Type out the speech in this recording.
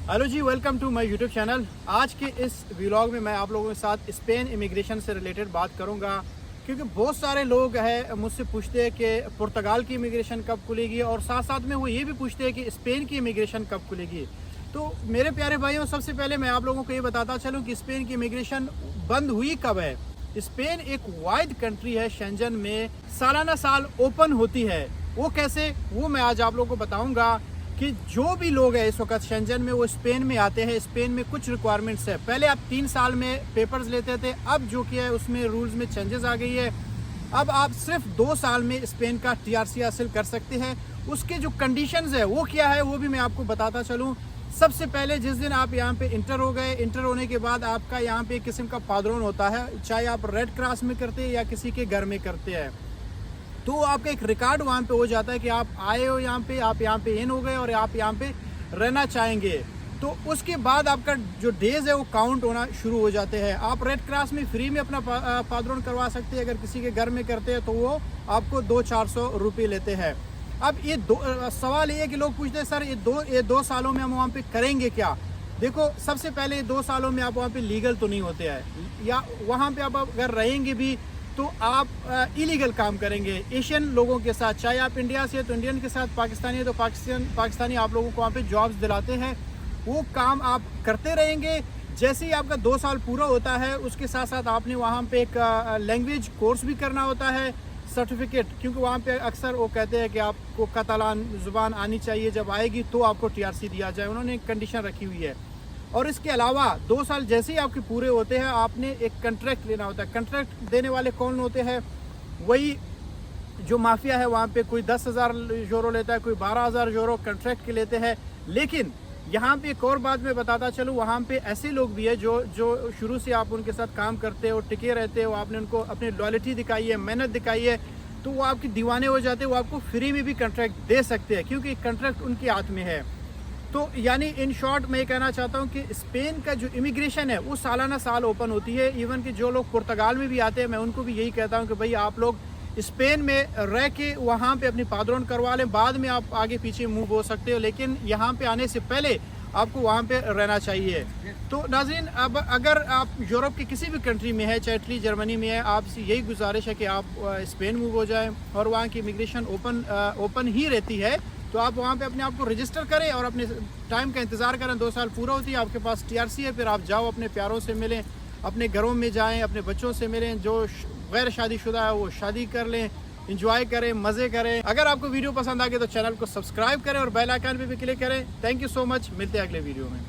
Hello ji, welcome to my YouTube channel. आज के इस व्लॉग में मैं आप लोगों के साथ स्पेन इमिग्रेशन से रिलेटेड बात करूंगा, क्योंकि बहुत सारे लोग हैं मुझसे पूछते हैं कि पुर्तगाल की इमिग्रेशन कब खुलेगी, और साथ साथ में वो ये भी पूछते हैं कि स्पेन की इमिग्रेशन कब खुलेगी। तो मेरे प्यारे भाइयों, सबसे पहले मैं आप लोगों को ये बताता चलूँ कि स्पेन की इमिग्रेशन बंद हुई कब है। स्पेन एक वाइड कंट्री है, शेंजन में सालाना साल ओपन होती है। वो कैसे, वो मैं आज आप लोगों को बताऊंगा कि जो भी लोग हैं इस वक्त शेंजन में, वो स्पेन में आते हैं। स्पेन में कुछ रिक्वायरमेंट्स है। पहले आप 3 साल में पेपर्स लेते थे, अब जो किया है उसमें रूल्स में चेंजेस आ गई है। अब आप सिर्फ 2 साल में स्पेन का टीआरसी हासिल कर सकते हैं। उसके जो कंडीशंस है वो क्या है, वो भी मैं आपको बताता चलूँ। सबसे पहले जिस दिन आप यहाँ पे इंटर हो गए, इंटर होने के बाद आपका यहाँ पे एक किस्म का पादरोन होता है, चाहे आप रेड क्रॉस में करते हैं या किसी के घर में करते हैं। तो आपका एक रिकॉर्ड वहाँ पे हो जाता है कि आप आए हो यहाँ पे, आप यहाँ पे इन हो गए और आप यहाँ पे रहना चाहेंगे। तो उसके बाद आपका जो डेज है वो काउंट होना शुरू हो जाते हैं। आप रेड क्रॉस में फ्री में अपना पादरोन करवा सकते हैं। अगर किसी के घर में करते हैं तो वो आपको 200-400 रुपये लेते हैं। अब ये सवाल ये है कि लोग पूछते हैं, सर ये दो सालों में हम वहाँ पे करेंगे क्या। देखो, सबसे पहले 2 सालों में आप वहाँ पे लीगल तो नहीं होते हैं, या वहाँ पे आप अगर रहेंगे भी तो आप इलीगल काम करेंगे एशियन लोगों के साथ। चाहे आप इंडिया से तो इंडियन के साथ, पाकिस्तानी है तो पाकिस्तानी आप लोगों को वहाँ पे जॉब्स दिलाते हैं। वो काम आप करते रहेंगे। जैसे ही आपका 2 साल पूरा होता है, उसके साथ साथ आपने वहाँ पे एक लैंग्वेज कोर्स भी करना होता है, सर्टिफिकेट। क्योंकि वहाँ पे अक्सर वो कहते हैं कि आपको कतालान ज़ुबान आनी चाहिए, जब आएगी तो आपको टीआरसी दिया जाए। उन्होंने एक कंडीशन रखी हुई है। और इसके अलावा 2 साल जैसे ही आपके पूरे होते हैं, आपने एक कॉन्ट्रैक्ट लेना होता है। कॉन्ट्रैक्ट देने वाले कौन होते हैं? वही जो माफिया है वहाँ पे। कोई 10,000 यूरो लेता है, कोई 12,000 यूरो कॉन्ट्रैक्ट के लेते हैं। लेकिन यहाँ पे एक और बात मैं बताता चलूँ, वहाँ पे ऐसे लोग भी है जो शुरू से आप उनके साथ काम करते हो, टिके रहते हो, आपने उनको अपनी लॉयल्टी दिखाई है, मेहनत दिखाई है, तो वो आपके दीवाने हो जाते हैं। वो आपको फ्री में भी कॉन्ट्रैक्ट दे सकते हैं, क्योंकि कॉन्ट्रैक्ट उनके हाथ में है। तो यानी इन शॉर्ट मैं ये कहना चाहता हूँ कि स्पेन का जो इमिग्रेशन है वो सालाना साल ओपन होती है। इवन कि जो लोग पुर्तगाल में भी आते हैं, मैं उनको भी यही कहता हूँ कि भाई आप लोग स्पेन में रह के वहाँ पे अपनी पादरोन करवा लें। बाद में आप आगे पीछे मूव हो सकते हो, लेकिन यहाँ पे आने से पहले आपको वहाँ पे रहना चाहिए। तो नाज़रीन, अब अगर आप यूरोप के किसी भी कंट्री में है, चाहे इटली, जर्मनी में है, आपसे यही गुजारिश है कि आप स्पेन मूव हो जाएँ और वहाँ की इमिग्रेशन ओपन ही रहती है। तो आप वहाँ पे अपने आप को रजिस्टर करें और अपने टाइम का इंतज़ार करें। 2 साल पूरा होती है, आपके पास टीआरसी है, फिर आप जाओ अपने प्यारों से मिलें, अपने घरों में जाएं, अपने बच्चों से मिलें। जो गैर शादीशुदा है वो शादी कर लें, इंजॉय करें, मज़े करें। अगर आपको वीडियो पसंद आ गई तो चैनल को सब्सक्राइब करें और बेल आइकन पे भी क्लिक करें। Thank you so much. मिलते हैं अगले वीडियो में।